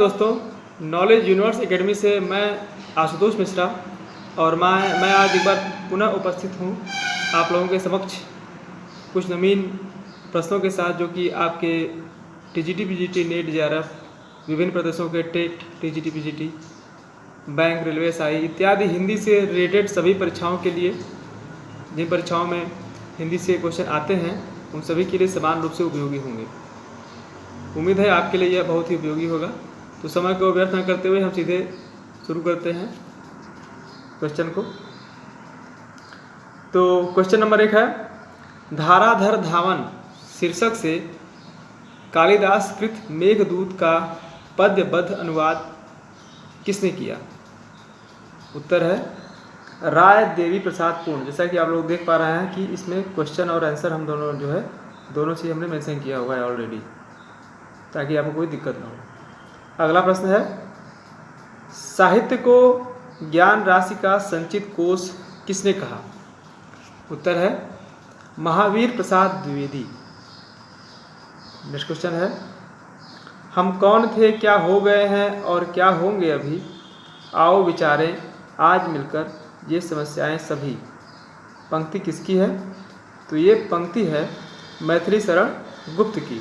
दोस्तों, knowledge universe academy से मैं आशुतोष मिश्रा और मैं आज एक बार पुनः उपस्थित हूँ आप लोगों के समक्ष कुछ नवीन प्रश्नों के साथ, जो कि आपके टीजीटी, पीजीटी, नेट, जेआरएफ, विभिन्न प्रदेशों के TET, TGT, PGT, bank, railway, SI इत्यादि हिंदी से रिलेटेड सभी परीक्षाओं के लिए, जिन परीक्षाओं में हिंदी से क्वेश्चन आते हैं उन सभी के लिए समान रूप से उपयोगी होंगे। उम्मीद है आपके लिए यह बहुत ही उपयोगी होगा। तो समय को व्यर्थ न करते हुए हम सीधे शुरू करते हैं क्वेश्चन को। तो क्वेश्चन नंबर 1 है, धाराधर धावन शीर्षक से कालिदास कृत मेघदूत का पद्यबद्ध अनुवाद किसने किया? उत्तर है राय देवी प्रसाद पूर्ण। जैसा कि आप लोग देख पा रहे हैं कि इसमें क्वेश्चन और आंसर हम दोनों चीज़ हमने मेंशन किया हुआ है ऑलरेडी, ताकि आपको कोई दिक्कत ना हो। अगला प्रश्न है, साहित्य को ज्ञान राशि का संचित कोश किसने कहा? उत्तर है महावीर प्रसाद द्विवेदी। नेक्स्ट क्वेश्चन है, हम कौन थे, क्या हो गए हैं और क्या होंगे अभी, आओ विचारें आज मिलकर ये समस्याएं सभी। पंक्ति किसकी है? तो ये पंक्ति है मैथिली शरण गुप्त की,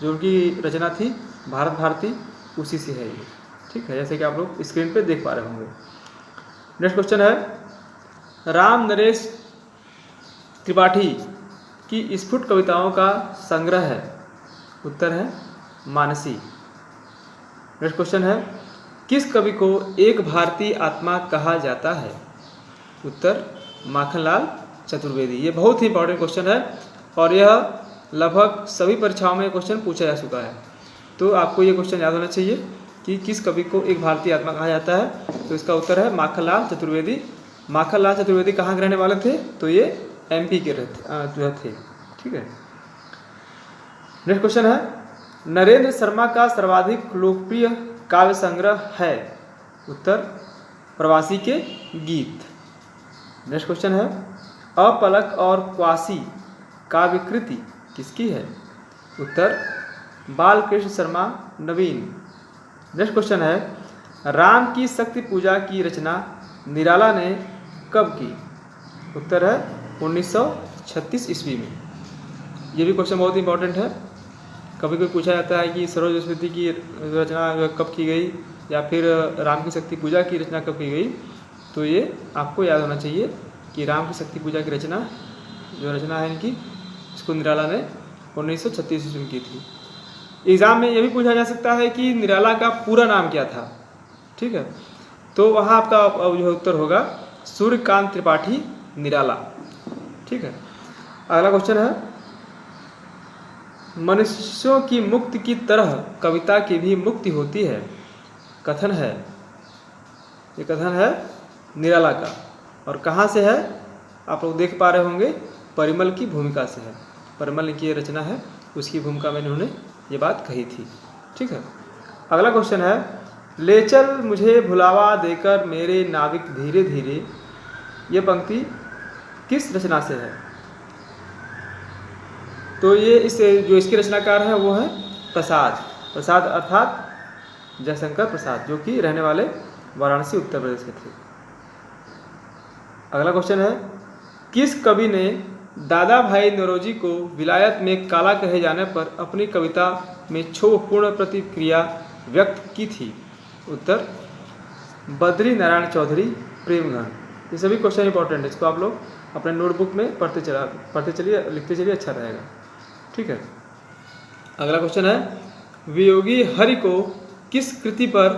जो उनकी रचना थी भारत भारती, उसी से है ये। ठीक है, जैसे कि आप लोग स्क्रीन पे देख पा रहे होंगे। नेक्स्ट क्वेश्चन है, राम नरेश त्रिपाठी की स्फुट कविताओं का संग्रह है। उत्तर है मानसी। नेक्स्ट क्वेश्चन है, किस कवि को एक भारतीय आत्मा कहा जाता है? उत्तर माखनलाल चतुर्वेदी। ये बहुत ही इंपॉर्टेंट क्वेश्चन है और यह लगभग सभी परीक्षाओं में क्वेश्चन पूछा जा चुका है। तो आपको ये क्वेश्चन याद होना चाहिए कि किस कवि को एक भारतीय आत्मा कहा जाता है। तो इसका उत्तर है माखनलाल चतुर्वेदी। माखनलाल चतुर्वेदी कहाँ के रहने वाले थे? तो ये एमपी के थे। ठीक है। नेक्स्ट क्वेश्चन है, नरेंद्र शर्मा का सर्वाधिक लोकप्रिय काव्य संग्रह है। उत्तर प्रवासी के गीत। नेक्स्ट क्वेश्चन है, अपलक और क्वासी काव्य कृति किसकी है? उत्तर बालकृष्ण शर्मा नवीन। नेक्स्ट क्वेश्चन है, राम की शक्ति पूजा की रचना निराला ने कब की? उत्तर है 1936 ईस्वी में। ये भी क्वेश्चन बहुत इंपॉर्टेंट है। कभी कभी पूछा जाता है कि सरोज स्मृति की रचना कब की गई, या फिर राम की शक्ति पूजा की रचना कब की गई। तो ये आपको याद होना चाहिए कि राम की शक्ति पूजा की रचना है इनकी, इसको निराला ने 1936 ईस्वी में की थी। एग्ज़ाम में यह भी पूछा जा सकता है कि निराला का पूरा नाम क्या था। ठीक है, तो वहाँ आपका जो उत्तर होगा सूर्यकांत त्रिपाठी निराला। ठीक है। अगला क्वेश्चन है, मनुष्यों की मुक्ति की तरह कविता की भी मुक्ति होती है। कथन है, ये कथन है निराला का, और कहाँ से है? आप लोग देख पा रहे होंगे परिमल की भूमिका से है। परिमल की ये रचना है, उसकी भूमिका में इन्होंने ये बात कही थी। ठीक है। अगला क्वेश्चन है, ले चल मुझे भुलावा देकर मेरे नाविक धीरे धीरे, ये पंक्ति किस रचना से है? तो ये जो इसके रचनाकार हैं वो है प्रसाद अर्थात जयशंकर प्रसाद, जो कि रहने वाले वाराणसी उत्तर प्रदेश के थे। अगला क्वेश्चन है, किस कवि ने दादा भाई नौरोजी को विलायत में काला कहे जाने पर अपनी कविता में क्षोभपूर्ण प्रतिक्रिया व्यक्त की थी? उत्तर बद्री नारायण चौधरी प्रेमगढ़। ये सभी क्वेश्चन इंपॉर्टेंट है, इसको आप लोग अपने नोटबुक में पढ़ते चलिए, लिखते चलिए, अच्छा रहेगा। ठीक है। अगला क्वेश्चन है, वियोगी हरि को किस कृति पर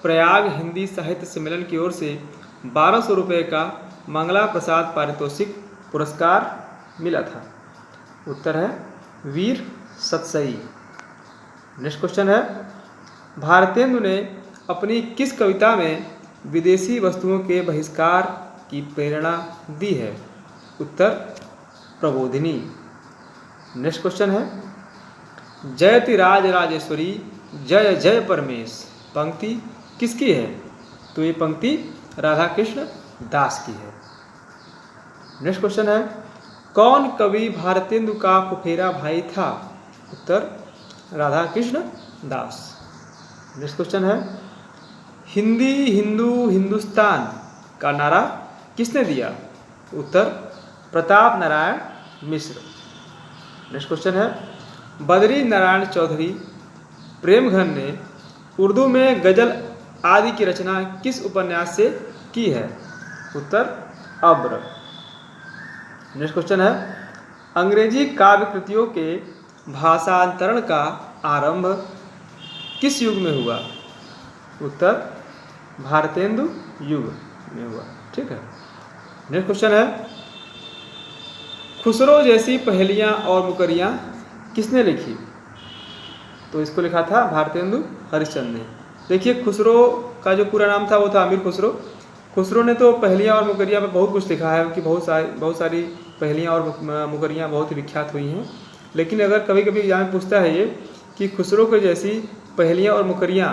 प्रयाग हिंदी साहित्य सम्मेलन की ओर से 1200 रुपये का मंगला प्रसाद पारितोषिक पुरस्कार मिला था? उत्तर है वीर सतसई। नेक्स्ट क्वेश्चन है, भारतेंदु ने अपनी किस कविता में विदेशी वस्तुओं के बहिष्कार की प्रेरणा दी है? उत्तर प्रबोधिनी। नेक्स्ट क्वेश्चन है, जयति राज राजेश्वरी जय जय परमेश पंक्ति किसकी है? तो ये पंक्ति राधा कृष्ण दास की है। नेक्स्ट क्वेश्चन है, कौन कवि भारतेंदु का फुफेरा भाई था? उत्तर राधा कृष्ण दास। नेक्स्ट क्वेश्चन है, हिंदी हिंदू हिंदुस्तान का नारा किसने दिया? उत्तर, प्रताप नारायण मिश्र। नेक्स्ट क्वेश्चन है, बद्री नारायण चौधरी प्रेमघन ने उर्दू में गजल आदि की रचना किस उपन्यास से की है? उत्तर, अब्र। नेक्स्ट क्वेश्चन है, अंग्रेजी काव्य कृतियों के भाषांतरण का आरंभ किस युग में हुआ? उत्तर, भारतेंदु युग में हुआ। ठीक है। नेक्स्ट क्वेश्चन है, खुसरो जैसी पहेलियाँ और मुकरियाँ किसने लिखी? तो इसको लिखा था भारतेंदु हरिश्चंद्र ने। देखिए, खुसरो का जो पूरा नाम था वो था अमीर खुसरो। खुसरो ने तो पहेलियाँ और मुकरियाँ पर बहुत कुछ लिखा है, उनकी बहुत सारी पहेलियाँ और मुकरियाँ बहुत ही विख्यात हुई हैं। लेकिन अगर कभी कभी एग्जाम में पूछता है ये कि खुसरो के जैसी पहेलियाँ और मुकरियाँ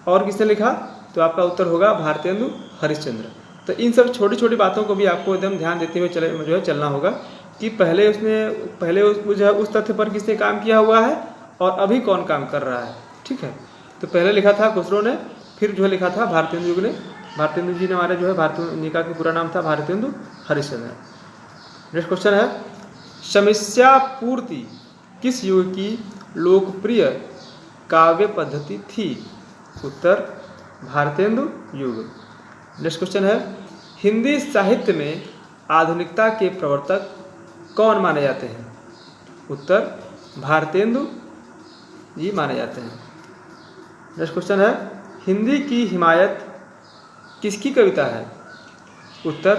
और किसने लिखा, तो आपका उत्तर होगा भारतेंदु हरिश्चंद्र। तो इन सब छोटी छोटी बातों को भी आपको एकदम ध्यान देते हुए चलना होगा कि पहले उस तथ्य पर किसने काम किया हुआ है और अभी कौन काम कर रहा है। ठीक है। तो पहले लिखा था खुसरो ने, फिर जो है लिखा था भारतेंदु युग ने। भारतेंदु जी ने हमारे जो है भारतेंदु का पूरा नाम था भारतेंदु हरिश्चंद्र। नेक्स्ट क्वेश्चन है, समस्या पूर्ति किस युग की लोकप्रिय काव्य पद्धति थी? उत्तर, भारतेंदु युग। नेक्स्ट क्वेश्चन है, हिंदी साहित्य में आधुनिकता के प्रवर्तक कौन माने जाते हैं? उत्तर, भारतेंदु जी माने जाते हैं। नेक्स्ट क्वेश्चन है, हिंदी की हिमायत किसकी कविता है? उत्तर,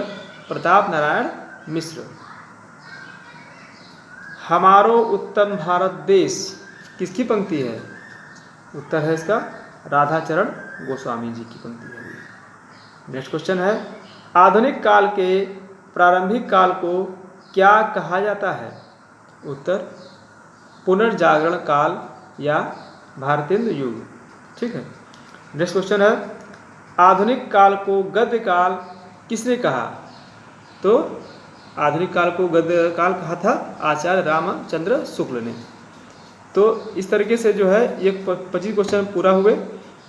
प्रताप नारायण मिश्र। हमारो उत्तम भारत देश किसकी पंक्ति है? उत्तर है इसका राधाचरण गोस्वामी जी की पंक्ति है। नेक्स्ट क्वेश्चन है, आधुनिक काल के प्रारंभिक काल को क्या कहा जाता है? उत्तर, पुनर्जागरण काल या भारतेंदु युग। ठीक है। नेक्स्ट क्वेश्चन है, आधुनिक काल को गद्य काल किसने कहा? तो आधुनिक काल को गद्य काल कहा था आचार्य रामचंद्र शुक्ल ने। तो इस तरीके से जो है ये 25 क्वेश्चन पूरा हुए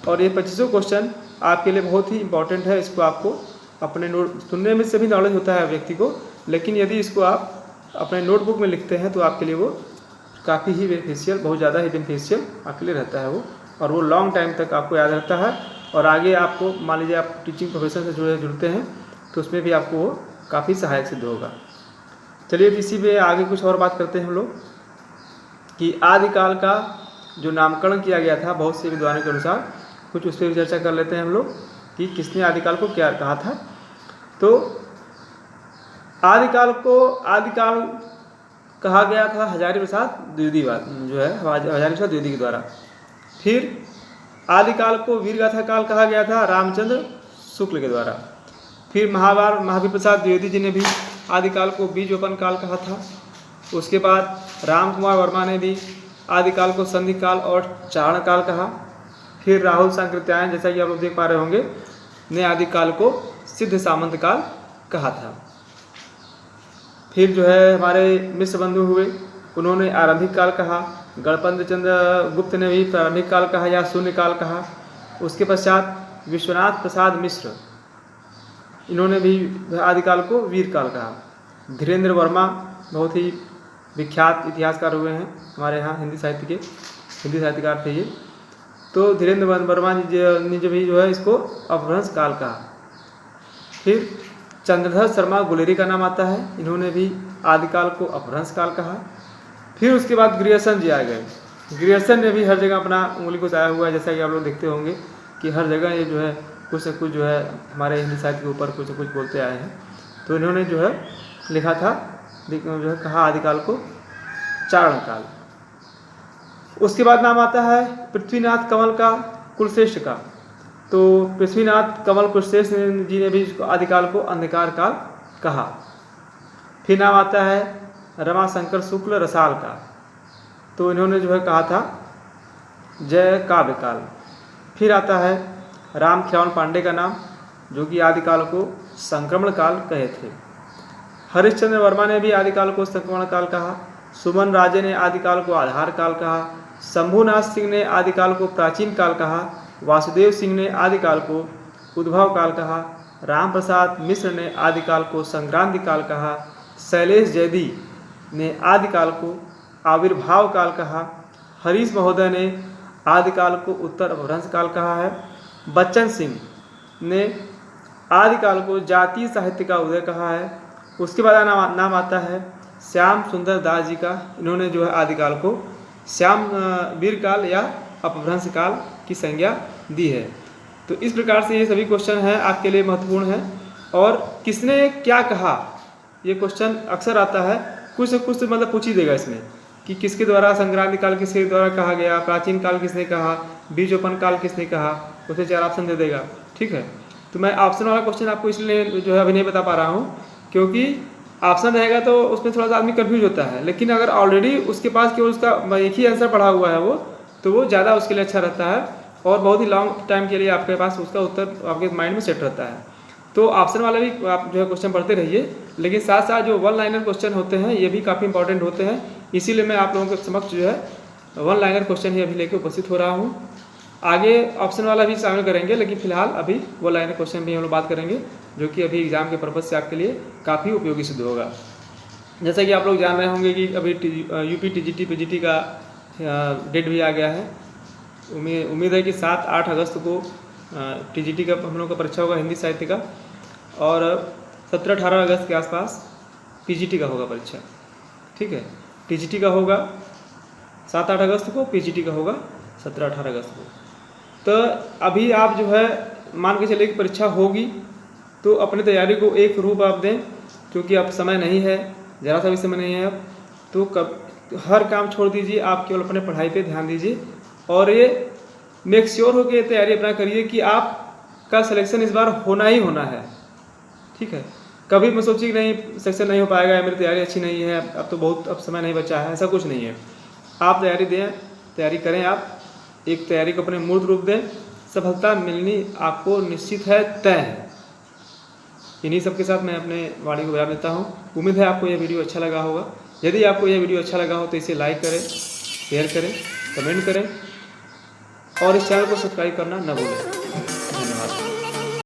और ये 25 क्वेश्चन आपके लिए बहुत ही इंपॉर्टेंट है। इसको आपको अपने नोट सुनने में से भी नॉलेज होता है व्यक्ति को, लेकिन यदि इसको आप अपने नोटबुक में लिखते हैं तो आपके लिए वो काफ़ी ही बेनिफिशियल, बहुत ज़्यादा ही बेनिफिशियल आपके लिए रहता है वो, और वो लॉन्ग टाइम तक आपको याद रहता है। और आगे आपको मान लीजिए आप टीचिंग प्रोफेशन से जुड़ते हैं तो उसमें भी आपको वो काफ़ी सहायक सिद्ध होगा। चलिए इसी में आगे कुछ और बात करते हैं हम लोग कि आदिकाल का जो नामकरण किया गया था बहुत से विद्वानों के अनुसार, कुछ उस पर भी चर्चा कर लेते हैं हम लोग कि किसने आदिकाल को क्या कहा था। तो आदिकाल को आदिकाल कहा गया था हजारी प्रसाद द्विवेदी जो है हजारी प्रसाद द्विवेदी के द्वारा। फिर आदिकाल को वीरगाथा काल कहा गया था रामचंद्र शुक्ल के द्वारा। फिर महावीर प्रसाद द्विवेदी जी ने भी आदिकाल को बीजोपन काल कहा था। उसके बाद राम कुमार वर्मा ने भी आदिकाल को संधि काल और चारण काल कहा। फिर राहुल सांकृत्यायन, जैसा कि आप लोग देख पा रहे होंगे, ने आदिकाल को सिद्ध सामंत काल कहा था। फिर जो है हमारे मिश्र बंधु हुए, उन्होंने आरंभिक काल कहा। गणपत चंद्र गुप्त ने भी प्रारंभिक काल कहा या शून्य काल कहा। उसके पश्चात विश्वनाथ प्रसाद मिश्र, इन्होंने भी आदिकाल को वीर काल कहा। धीरेन्द्र वर्मा बहुत ही विख्यात इतिहासकार हुए हैं हमारे यहाँ हिंदी साहित्यकार थे ये। तो धीरेन्द्र वर्मा ने जो है इसको अपभ्रंश काल कहा। फिर चंद्रधर शर्मा गुलेरी का नाम आता है, इन्होंने भी आदिकाल को अपभ्रंश काल कहा। फिर उसके बाद ग्रियर्सन जी आ गए। ग्रियर्सन ने भी हर जगह अपना उंगली को उठाया हुआ है, जैसा कि आप लोग देखते होंगे कि हर जगह ये जो है कुछ न कुछ जो है हमारे हिंदी साहित्य के ऊपर कुछ न कुछ बोलते आए हैं। तो इन्होंने जो है लिखा था, जो है कहा आदिकाल को चारण काल। उसके बाद नाम आता है पृथ्वीनाथ कंवल का कुलश्रेष्ठ का। तो पृथ्वीनाथ कंवल कुलश्रेष्ठ जी ने भी आदिकाल को अंधकार काल कहा। फिर नाम आता है रमाशंकर शुक्ल रसाल का, तो इन्होंने जो है कहा था जय काव्य काल। फिर आता है राम ख्यावन पांडे का नाम, जो कि आदिकाल को संक्रमण काल कहे थे। हरिश्चंद्र वर्मा ने भी आदिकाल को संक्रमण काल कहा। सुमन राजे ने आदिकाल को आधार काल कहा। शंभुनाथ सिंह ने आदिकाल को प्राचीन काल कहा, वासुदेव सिंह ने आदिकाल को उद्भव काल कहा, राम प्रसाद मिश्र ने आदिकाल को संक्रांति काल कहा, शैलेश जैदी ने आदिकाल को आविर्भाव काल कहा, हरीश महोदय ने आदिकाल को उत्तर अपभ्रंश काल कहा है, बच्चन सिंह ने आदिकाल को जातीय साहित्य का उदय कहा है। उसके बाद नाम आता है श्याम सुंदर दास जी का। इन्होंने जो है आदिकाल को श्याम वीर काल या अपभ्रंश काल की संज्ञा दी है। तो इस प्रकार से ये सभी क्वेश्चन हैं आपके लिए महत्वपूर्ण हैं। और किसने क्या कहा, ये क्वेश्चन अक्सर आता है, कुछ से कुछ मतलब पूछ ही देगा इसमें कि किसके द्वारा संक्रांति काल किसके द्वारा कहा गया, प्राचीन काल किसने कहा, बीजोपन काल किसने कहा, उसे 4 ऑप्शन दे देगा। ठीक है, तो मैं ऑप्शन वाला क्वेश्चन आपको इसलिए जो है अभी नहीं बता पा रहा हूँ क्योंकि ऑप्शन रहेगा तो उसमें थोड़ा सा आदमी कन्फ्यूज होता है, लेकिन अगर ऑलरेडी उसके पास केवल उसका एक ही आंसर पढ़ा हुआ है वो, तो वो ज़्यादा उसके लिए अच्छा रहता है और बहुत ही लॉन्ग टाइम के लिए आपके पास उसका उत्तर आपके माइंड में सेट रहता है। तो ऑप्शन वाला भी आप जो है क्वेश्चन पढ़ते रहिए, लेकिन साथ साथ जो 1 लाइनर क्वेश्चन होते हैं ये भी काफ़ी इंपॉर्टेंट होते हैं, इसीलिए मैं आप लोगों के समक्ष जो है 1 लाइनर क्वेश्चन ही अभी लेके उपस्थित हो रहा हूँ। आगे ऑप्शन वाला भी शामिल करेंगे, लेकिन फिलहाल अभी 1 लाइनर क्वेश्चन भी हम लोग बात करेंगे जो कि अभी एग्जाम के पर्पज़ से आपके लिए काफ़ी उपयोगी सिद्ध होगा। जैसा कि आप लोग जान रहे होंगे कि अभी यूपी टीजीटी पीजीटी का डेट भी आ गया है। उम्मीद है कि 7-8 अगस्त को टीजीटी का हम लोग का परीक्षा होगा हिंदी साहित्य का, और 17-18 अगस्त के आसपास पीजीटी का होगा परीक्षा। ठीक है, टीजीटी का होगा 7-8 अगस्त को, पीजीटी का होगा 17-18 अगस्त को। तो अभी आप जो है मान के चलिए कि परीक्षा होगी तो अपनी तैयारी को एक रूप आप दें, क्योंकि अब समय नहीं है, ज़रा सा भी समय नहीं है अब, तो हर काम छोड़ दीजिए, आप केवल अपने पढ़ाई पे ध्यान दीजिए और ये मेक श्योर हो के तैयारी अपना करिए कि आपका सिलेक्शन इस बार होना ही होना है। ठीक है, कभी मैं सोचिए कि नहीं सिलेक्शन नहीं हो पाएगा, मेरी तैयारी अच्छी नहीं है, अब तो बहुत अब समय नहीं बचा है, ऐसा कुछ नहीं है। आप तैयारी दें, तैयारी करें, आप एक तैयारी को अपने मूर्त रूप दें, सफलता मिलनी आपको निश्चित है, तय है। इन्हीं सब के साथ मैं अपने वाणी को बजा देता हूँ। उम्मीद है आपको यह वीडियो अच्छा लगा होगा। यदि आपको यह वीडियो अच्छा लगा हो तो इसे लाइक करें, शेयर करें, कमेंट करें और इस चैनल को सब्सक्राइब करना न भूलें।